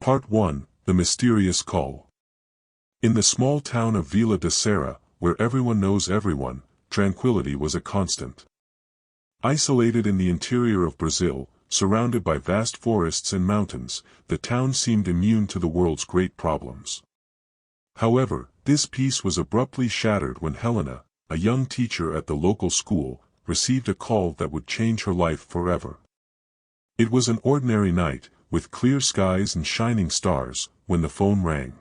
Part 1, The Mysterious Call. In the small town of Vila de Serra, where everyone knows everyone, tranquility was a constant. Isolated in the interior of Brazil, surrounded by vast forests and mountains, the town seemed immune to the world's great problems. However, this peace was abruptly shattered when Helena, a young teacher at the local school, received a call that would change her life forever. It was an ordinary night, with clear skies and shining stars, when the phone rang.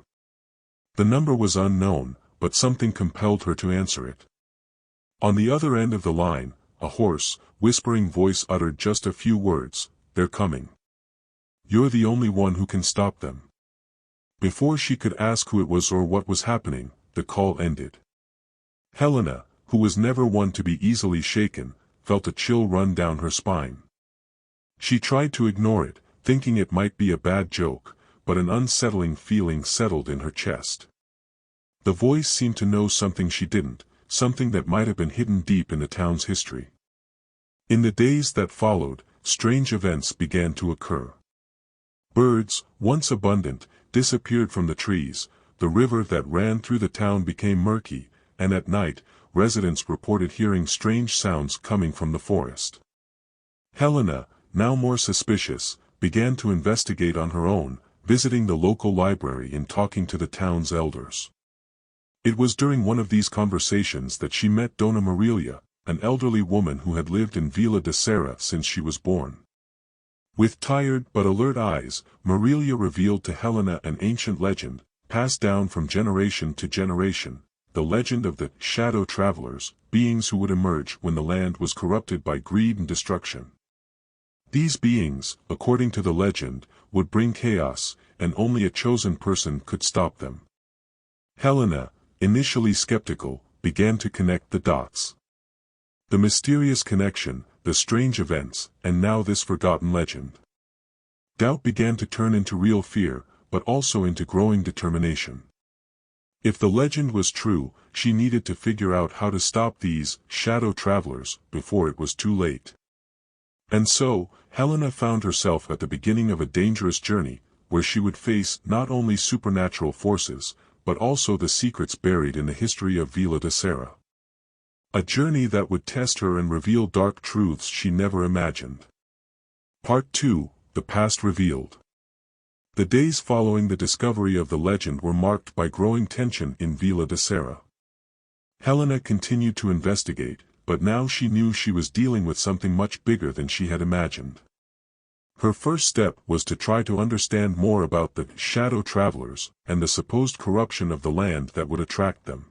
The number was unknown, but something compelled her to answer it. On the other end of the line, a hoarse, whispering voice uttered just a few words, "They're coming. You're the only one who can stop them." Before she could ask who it was or what was happening, the call ended. Helena, who was never one to be easily shaken, felt a chill run down her spine. She tried to ignore it, thinking it might be a bad joke, but an unsettling feeling settled in her chest. The voice seemed to know something she didn't, something that might have been hidden deep in the town's history. In the days that followed, strange events began to occur. Birds, once abundant, disappeared from the trees, the river that ran through the town became murky, and at night, residents reported hearing strange sounds coming from the forest. Helena, now more suspicious, began to investigate on her own, visiting the local library and talking to the town's elders. It was during one of these conversations that she met Dona Marilia, an elderly woman who had lived in Vila de Serra since she was born. With tired but alert eyes, Marilia revealed to Helena an ancient legend, passed down from generation to generation, the legend of the shadow travelers, beings who would emerge when the land was corrupted by greed and destruction. These beings, according to the legend, would bring chaos, and only a chosen person could stop them. Helena, initially skeptical, began to connect the dots. The mysterious connection, the strange events, and now this forgotten legend. Doubt began to turn into real fear, but also into growing determination. If the legend was true, she needed to figure out how to stop these shadow travelers before it was too late. And so, Helena found herself at the beginning of a dangerous journey, where she would face not only supernatural forces, but also the secrets buried in the history of Vila de Serra. A journey that would test her and reveal dark truths she never imagined. Part 2, The Past Revealed. The days following the discovery of the legend were marked by growing tension in Vila de Serra. Helena continued to investigate, but now she knew she was dealing with something much bigger than she had imagined. Her first step was to try to understand more about the shadow travelers, and the supposed corruption of the land that would attract them.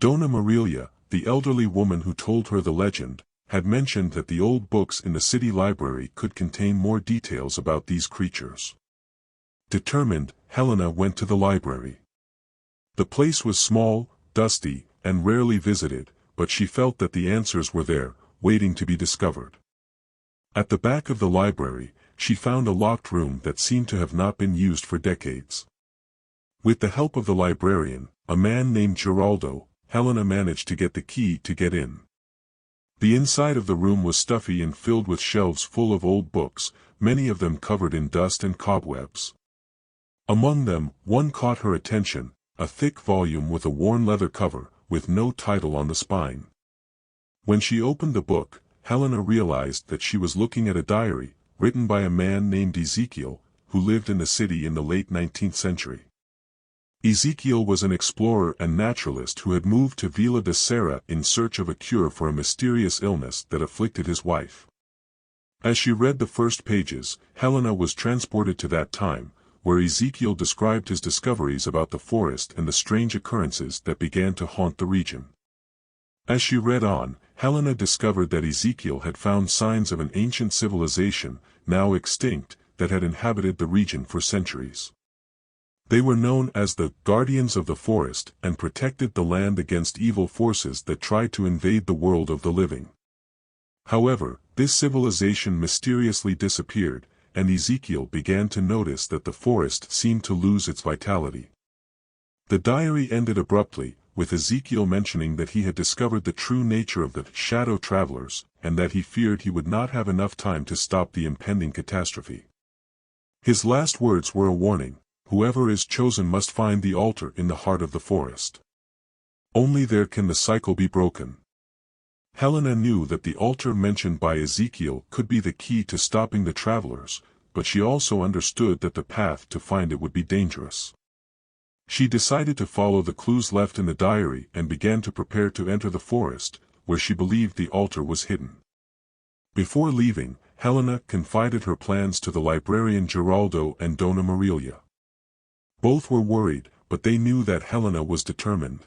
Dona Marilia, the elderly woman who told her the legend, had mentioned that the old books in the city library could contain more details about these creatures. Determined, Helena went to the library. The place was small, dusty, and rarely visited, but she felt that the answers were there, waiting to be discovered. At the back of the library, she found a locked room that seemed to have not been used for decades. With the help of the librarian, a man named Geraldo, Helena managed to get the key to get in. The inside of the room was stuffy and filled with shelves full of old books, many of them covered in dust and cobwebs. Among them, one caught her attention, a thick volume with a worn leather cover, with no title on the spine. When she opened the book, Helena realized that she was looking at a diary, written by a man named Ezekiel, who lived in the city in the late 19th century. Ezekiel was an explorer and naturalist who had moved to Vila de Serra in search of a cure for a mysterious illness that afflicted his wife. As she read the first pages, Helena was transported to that time, where Ezekiel described his discoveries about the forest and the strange occurrences that began to haunt the region. As she read on, Helena discovered that Ezekiel had found signs of an ancient civilization, now extinct, that had inhabited the region for centuries. They were known as the guardians of the forest and protected the land against evil forces that tried to invade the world of the living. However, this civilization mysteriously disappeared, and Ezekiel began to notice that the forest seemed to lose its vitality. The diary ended abruptly, with Ezekiel mentioning that he had discovered the true nature of the shadow travelers, and that he feared he would not have enough time to stop the impending catastrophe. His last words were a warning: whoever is chosen must find the altar in the heart of the forest. Only there can the cycle be broken. Helena knew that the altar mentioned by Ezekiel could be the key to stopping the travelers, but she also understood that the path to find it would be dangerous. She decided to follow the clues left in the diary and began to prepare to enter the forest, where she believed the altar was hidden. Before leaving, Helena confided her plans to the librarian Geraldo and Dona Marilia. Both were worried, but they knew that Helena was determined.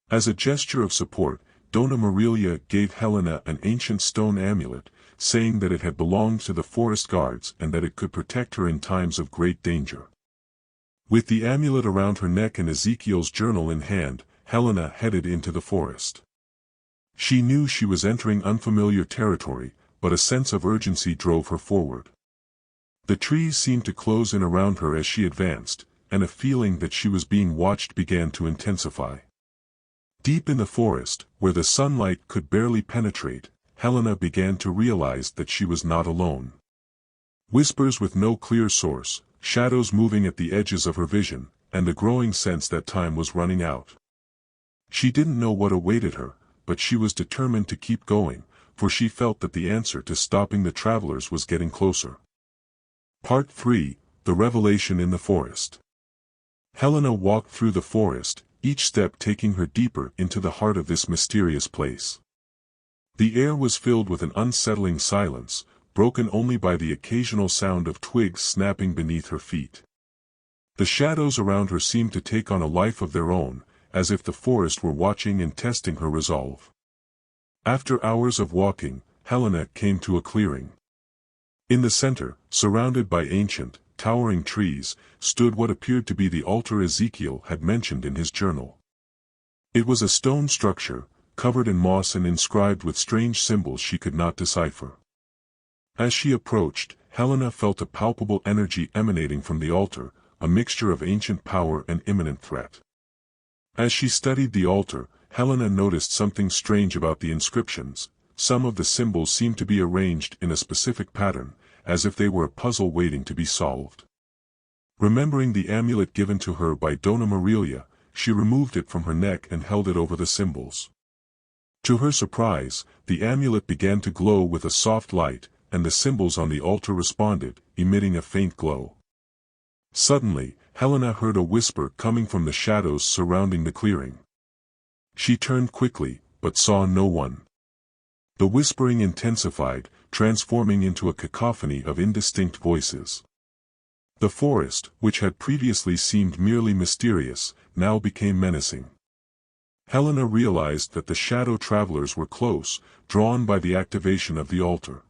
As a gesture of support, Dona Marilia gave Helena an ancient stone amulet, saying that it had belonged to the forest guards and that it could protect her in times of great danger. With the amulet around her neck and Ezekiel's journal in hand, Helena headed into the forest. She knew she was entering unfamiliar territory, but a sense of urgency drove her forward. The trees seemed to close in around her as she advanced, and a feeling that she was being watched began to intensify. Deep in the forest, where the sunlight could barely penetrate, Helena began to realize that she was not alone. Whispers with no clear source, shadows moving at the edges of her vision, and a growing sense that time was running out. She didn't know what awaited her, but she was determined to keep going, for she felt that the answer to stopping the travelers was getting closer. Part 3: The Revelation in the Forest. Helena walked through the forest, each step taking her deeper into the heart of this mysterious place. The air was filled with an unsettling silence, broken only by the occasional sound of twigs snapping beneath her feet. The shadows around her seemed to take on a life of their own, as if the forest were watching and testing her resolve. After hours of walking, Helena came to a clearing. In the center, surrounded by ancient, towering trees, stood what appeared to be the altar Ezekiel had mentioned in his journal. It was a stone structure, covered in moss and inscribed with strange symbols she could not decipher. As she approached, Helena felt a palpable energy emanating from the altar, a mixture of ancient power and imminent threat. As she studied the altar, Helena noticed something strange about the inscriptions. Some of the symbols seemed to be arranged in a specific pattern, as if they were a puzzle waiting to be solved. Remembering the amulet given to her by Dona Marilia, she removed it from her neck and held it over the symbols. To her surprise, the amulet began to glow with a soft light, and the symbols on the altar responded, emitting a faint glow. Suddenly, Helena heard a whisper coming from the shadows surrounding the clearing. She turned quickly, but saw no one. The whispering intensified, transforming into a cacophony of indistinct voices. The forest, which had previously seemed merely mysterious, now became menacing. Helena realized that the shadow travelers were close, drawn by the activation of the altar.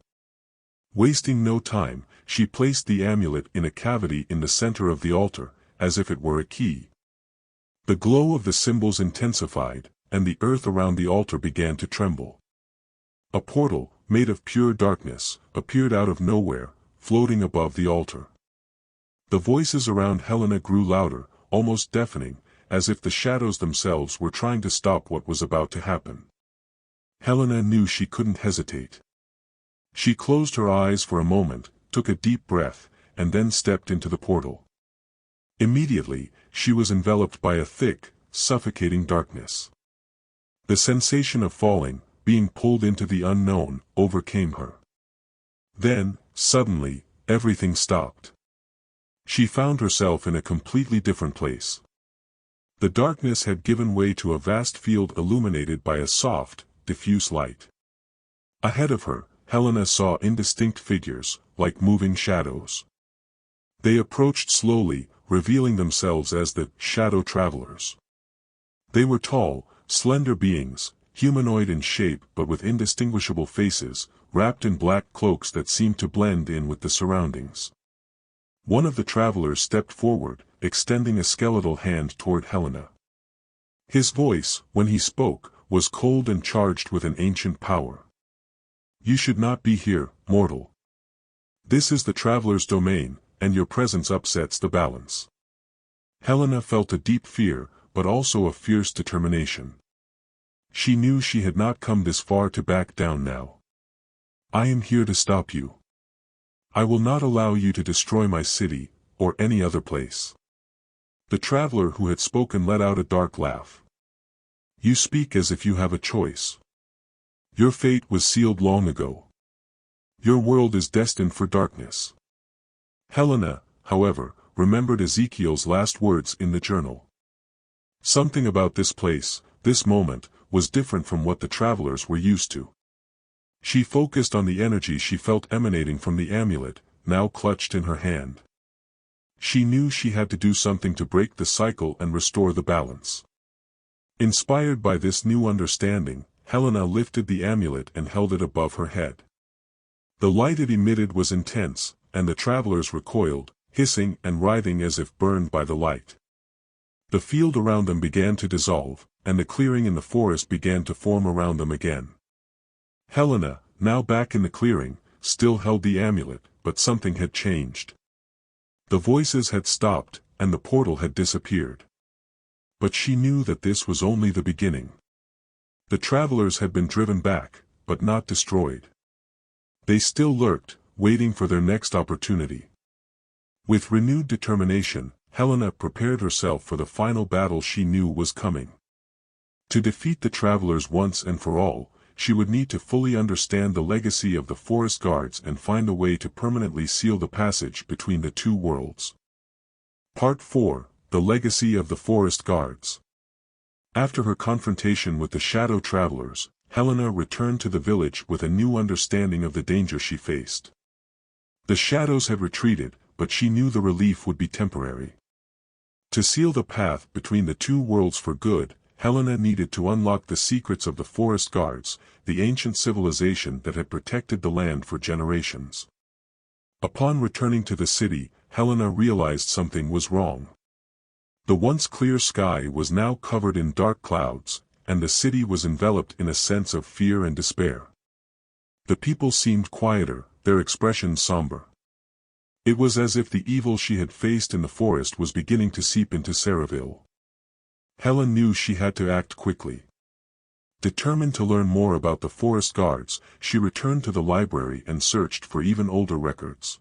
Wasting no time, she placed the amulet in a cavity in the center of the altar, as if it were a key. The glow of the symbols intensified, and the earth around the altar began to tremble. A portal, made of pure darkness, appeared out of nowhere, floating above the altar. The voices around Helena grew louder, almost deafening, as if the shadows themselves were trying to stop what was about to happen. Helena knew she couldn't hesitate. She closed her eyes for a moment, took a deep breath, and then stepped into the portal. Immediately, she was enveloped by a thick, suffocating darkness. The sensation of falling, being pulled into the unknown, overcame her. Then, suddenly, everything stopped. She found herself in a completely different place. The darkness had given way to a vast field illuminated by a soft, diffuse light. Ahead of her, Helena saw indistinct figures, like moving shadows. They approached slowly, revealing themselves as the shadow travelers. They were tall, slender beings, humanoid in shape but with indistinguishable faces, wrapped in black cloaks that seemed to blend in with the surroundings. One of the travelers stepped forward, extending a skeletal hand toward Helena. His voice, when he spoke, was cold and charged with an ancient power. "You should not be here, mortal. This is the traveler's domain, and your presence upsets the balance." Helena felt a deep fear, but also a fierce determination. She knew she had not come this far to back down now. "I am here to stop you. I will not allow you to destroy my city, or any other place. The traveler who had spoken let out a dark laugh. You speak as if you have a choice. Your fate was sealed long ago. Your world is destined for darkness. Helena, however, remembered Ezekiel's last words in the journal. Something about this place, this moment, was different from what the travelers were used to. She focused on the energy she felt emanating from the amulet, now clutched in her hand. She knew she had to do something to break the cycle and restore the balance. Inspired by this new understanding, Helena lifted the amulet and held it above her head. The light it emitted was intense, and the travelers recoiled, hissing and writhing as if burned by the light. The field around them began to dissolve, and the clearing in the forest began to form around them again. Helena, now back in the clearing, still held the amulet, but something had changed. The voices had stopped, and the portal had disappeared. But she knew that this was only the beginning. The travelers had been driven back, but not destroyed. They still lurked, waiting for their next opportunity. With renewed determination, Helena prepared herself for the final battle she knew was coming. To defeat the travelers once and for all, she would need to fully understand the legacy of the forest guards and find a way to permanently seal the passage between the two worlds. Part 4: The Legacy of the Forest Guards. After her confrontation with the shadow travelers, Helena returned to the village with a new understanding of the danger she faced. The shadows had retreated, but she knew the relief would be temporary. To seal the path between the two worlds for good, Helena needed to unlock the secrets of the forest guards, the ancient civilization that had protected the land for generations. Upon returning to the city, Helena realized something was wrong. The once clear sky was now covered in dark clouds, and the city was enveloped in a sense of fear and despair. The people seemed quieter, their expressions somber. It was as if the evil she had faced in the forest was beginning to seep into Saraville. Helen knew she had to act quickly. Determined to learn more about the forest guards, she returned to the library and searched for even older records.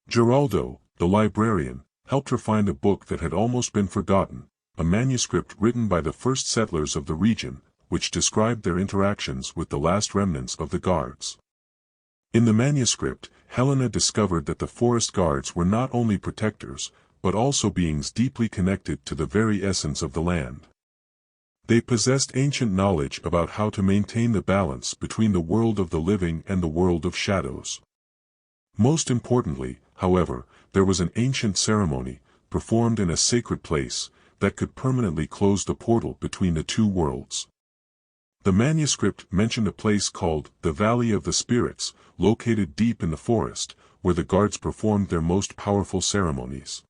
Geraldo, the librarian, helped her find a book that had almost been forgotten, a manuscript written by the first settlers of the region, which described their interactions with the last remnants of the guards. In the manuscript, Helena discovered that the forest guards were not only protectors, but also beings deeply connected to the very essence of the land. They possessed ancient knowledge about how to maintain the balance between the world of the living and the world of shadows. Most importantly, however, there was an ancient ceremony, performed in a sacred place, that could permanently close the portal between the two worlds. The manuscript mentioned a place called the Valley of the Spirits, located deep in the forest, where the guards performed their most powerful ceremonies.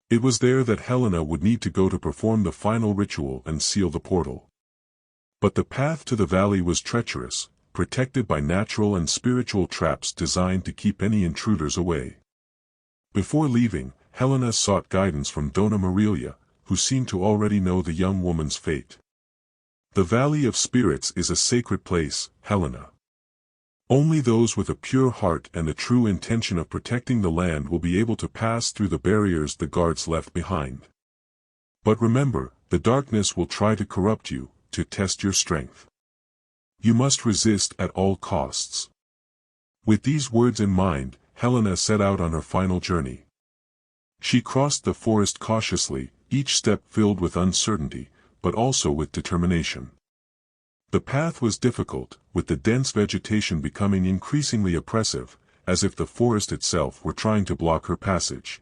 It was there that Helena would need to go to perform the final ritual and seal the portal. But the path to the valley was treacherous, protected by natural and spiritual traps designed to keep any intruders away. Before leaving, Helena sought guidance from Dona Marilia, who seemed to already know the young woman's fate. The Valley of Spirits is a sacred place, Helena. Only those with a pure heart and the true intention of protecting the land will be able to pass through the barriers the guards left behind. But remember, the darkness will try to corrupt you, to test your strength. You must resist at all costs. With these words in mind, Helena set out on her final journey. She crossed the forest cautiously, each step filled with uncertainty, but also with determination. The path was difficult, with the dense vegetation becoming increasingly oppressive, as if the forest itself were trying to block her passage.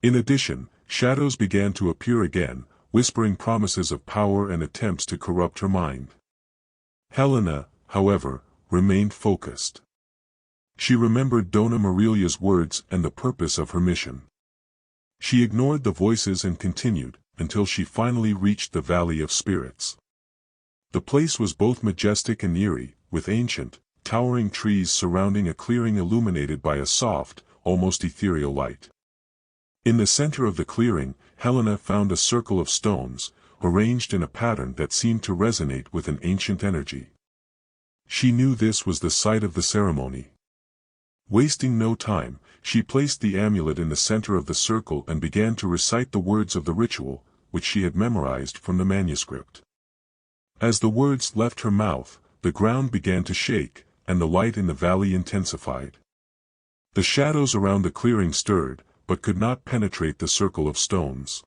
In addition, shadows began to appear again, whispering promises of power and attempts to corrupt her mind. Helena, however, remained focused. She remembered Dona Marilia's words and the purpose of her mission. She ignored the voices and continued, until she finally reached the Valley of Spirits. The place was both majestic and eerie, with ancient, towering trees surrounding a clearing illuminated by a soft, almost ethereal light. In the center of the clearing, Helena found a circle of stones, arranged in a pattern that seemed to resonate with an ancient energy. She knew this was the site of the ceremony. Wasting no time, she placed the amulet in the center of the circle and began to recite the words of the ritual, which she had memorized from the manuscript. As the words left her mouth, the ground began to shake, and the light in the valley intensified. The shadows around the clearing stirred, but could not penetrate the circle of stones.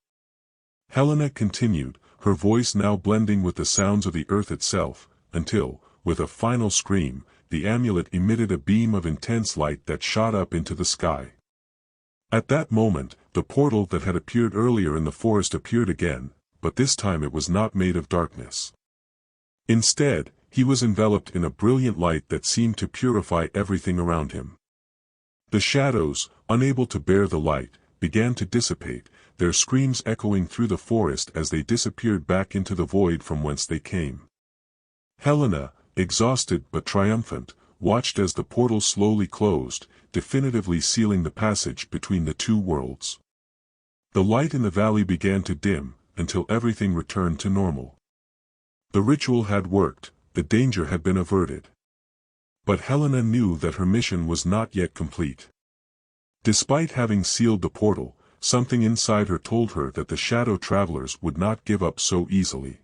Helena continued, her voice now blending with the sounds of the earth itself, until, with a final scream, the amulet emitted a beam of intense light that shot up into the sky. At that moment, the portal that had appeared earlier in the forest appeared again, but this time it was not made of darkness. Instead, he was enveloped in a brilliant light that seemed to purify everything around him. The shadows, unable to bear the light, began to dissipate, their screams echoing through the forest as they disappeared back into the void from whence they came. Helena, exhausted but triumphant, watched as the portal slowly closed, definitively sealing the passage between the two worlds. The light in the valley began to dim, until everything returned to normal. The ritual had worked, the danger had been averted. But Helena knew that her mission was not yet complete. Despite having sealed the portal, something inside her told her that the shadow travelers would not give up so easily.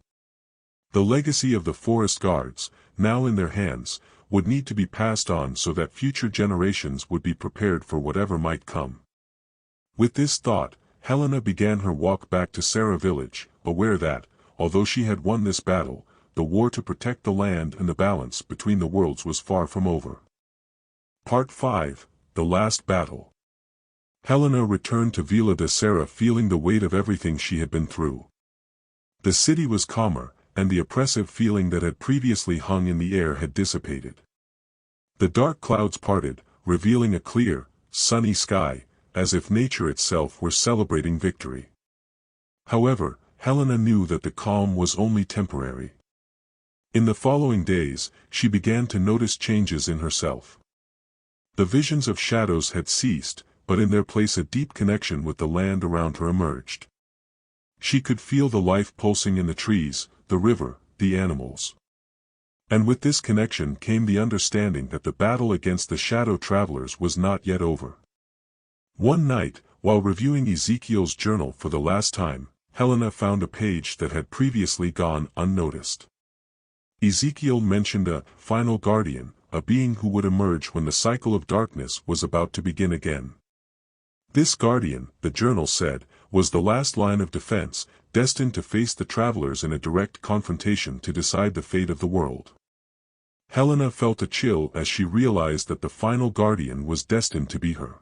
The legacy of the forest guards, now in their hands, would need to be passed on so that future generations would be prepared for whatever might come. With this thought, Helena began her walk back to Sarah village, aware that, although she had won this battle, the war to protect the land and the balance between the worlds was far from over. Part 5, The Last Battle. Helena returned to Villa de Serra feeling the weight of everything she had been through. The city was calmer, and the oppressive feeling that had previously hung in the air had dissipated. The dark clouds parted, revealing a clear, sunny sky, as if nature itself were celebrating victory. However, Helena knew that the calm was only temporary. In the following days, she began to notice changes in herself. The visions of shadows had ceased, but in their place a deep connection with the land around her emerged. She could feel the life pulsing in the trees, the river, the animals. And with this connection came the understanding that the battle against the shadow travelers was not yet over. One night, while reviewing Ezekiel's journal for the last time, Helena found a page that had previously gone unnoticed. Ezekiel mentioned a final guardian, a being who would emerge when the cycle of darkness was about to begin again. This guardian, the journal said, was the last line of defense, destined to face the travelers in a direct confrontation to decide the fate of the world. Helena felt a chill as she realized that the final guardian was destined to be her.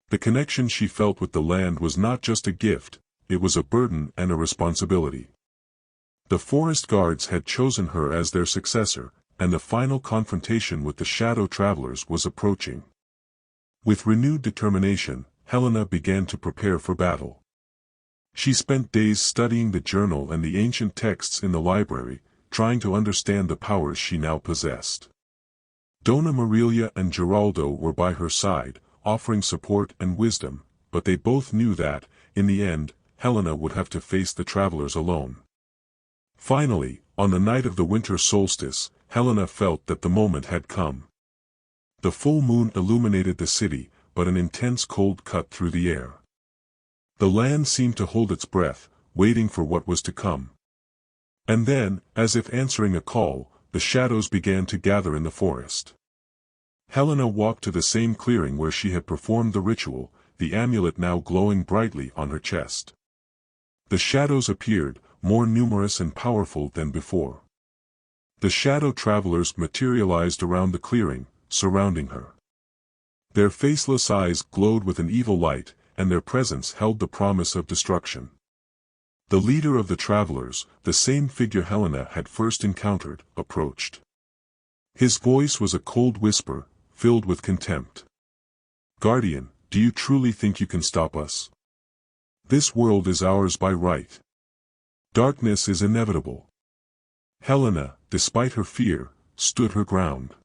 The connection she felt with the land was not just a gift, it was a burden and a responsibility. The forest guards had chosen her as their successor, and the final confrontation with the shadow travelers was approaching. With renewed determination, Helena began to prepare for battle. She spent days studying the journal and the ancient texts in the library, trying to understand the powers she now possessed. Dona Marilia and Geraldo were by her side, offering support and wisdom, but they both knew that, in the end, Helena would have to face the travelers alone. Finally, on the night of the winter solstice, Helena felt that the moment had come. The full moon illuminated the city, but an intense cold cut through the air. The land seemed to hold its breath, waiting for what was to come. And then, as if answering a call, the shadows began to gather in the forest. Helena walked to the same clearing where she had performed the ritual, the amulet now glowing brightly on her chest. The shadows appeared, more numerous and powerful than before. The shadow travelers materialized around the clearing, surrounding her. Their faceless eyes glowed with an evil light, and their presence held the promise of destruction. The leader of the travelers, the same figure Helena had first encountered, approached. His voice was a cold whisper, filled with contempt. "Guardian, do you truly think you can stop us? This world is ours by right. Darkness is inevitable." Helena, despite her fear, stood her ground.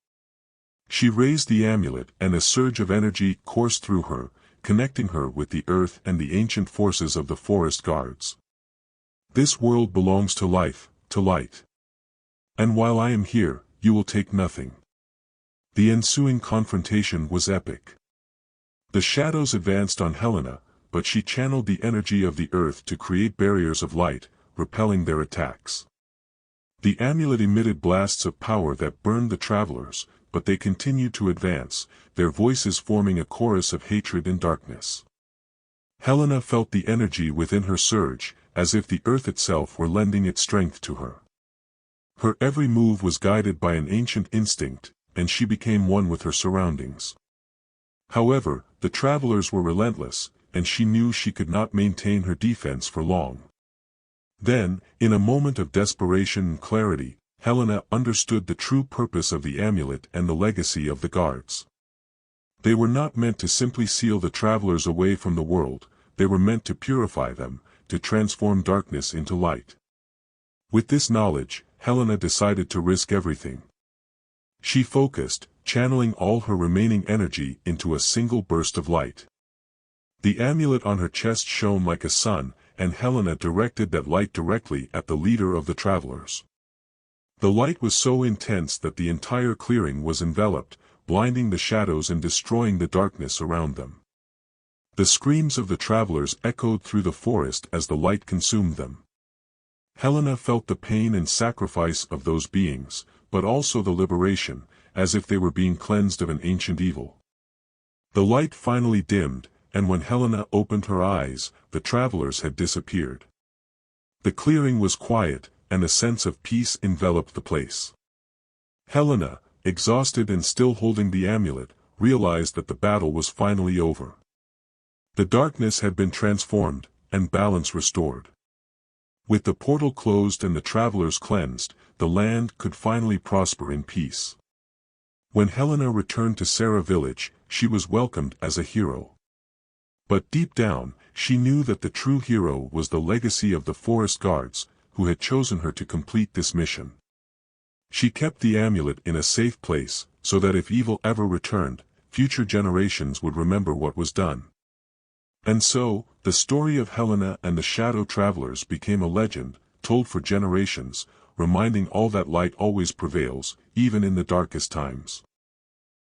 She raised the amulet and a surge of energy coursed through her, connecting her with the earth and the ancient forces of the forest guards. "This world belongs to life, to light. And while I am here, you will take nothing. The ensuing confrontation was epic. The shadows advanced on Helena, but she channeled the energy of the earth to create barriers of light, repelling their attacks. The amulet emitted blasts of power that burned the travelers, but they continued to advance, their voices forming a chorus of hatred and darkness. Helena felt the energy within her surge, as if the earth itself were lending its strength to her. Her every move was guided by an ancient instinct, and she became one with her surroundings. However, the travelers were relentless, and she knew she could not maintain her defense for long. Then, in a moment of desperation and clarity, Helena understood the true purpose of the amulet and the legacy of the guards. They were not meant to simply seal the travelers away from the world, they were meant to purify them, to transform darkness into light. With this knowledge, Helena decided to risk everything. She focused, channeling all her remaining energy into a single burst of light. The amulet on her chest shone like a sun, and Helena directed that light directly at the leader of the travelers. The light was so intense that the entire clearing was enveloped, blinding the shadows and destroying the darkness around them. The screams of the travelers echoed through the forest as the light consumed them. Helena felt the pain and sacrifice of those beings, but also the liberation, as if they were being cleansed of an ancient evil. The light finally dimmed, and when Helena opened her eyes, the travelers had disappeared. The clearing was quiet, and a sense of peace enveloped the place. Helena, exhausted and still holding the amulet, realized that the battle was finally over. The darkness had been transformed, and balance restored. With the portal closed and the travelers cleansed, the land could finally prosper in peace. When Helena returned to Sarah village, she was welcomed as a hero. But deep down, she knew that the true hero was the legacy of the forest guards, who had chosen her to complete this mission. She kept the amulet in a safe place, so that if evil ever returned, future generations would remember what was done. And so, the story of Helena and the Shadow Travelers became a legend, told for generations, reminding all that light always prevails, even in the darkest times.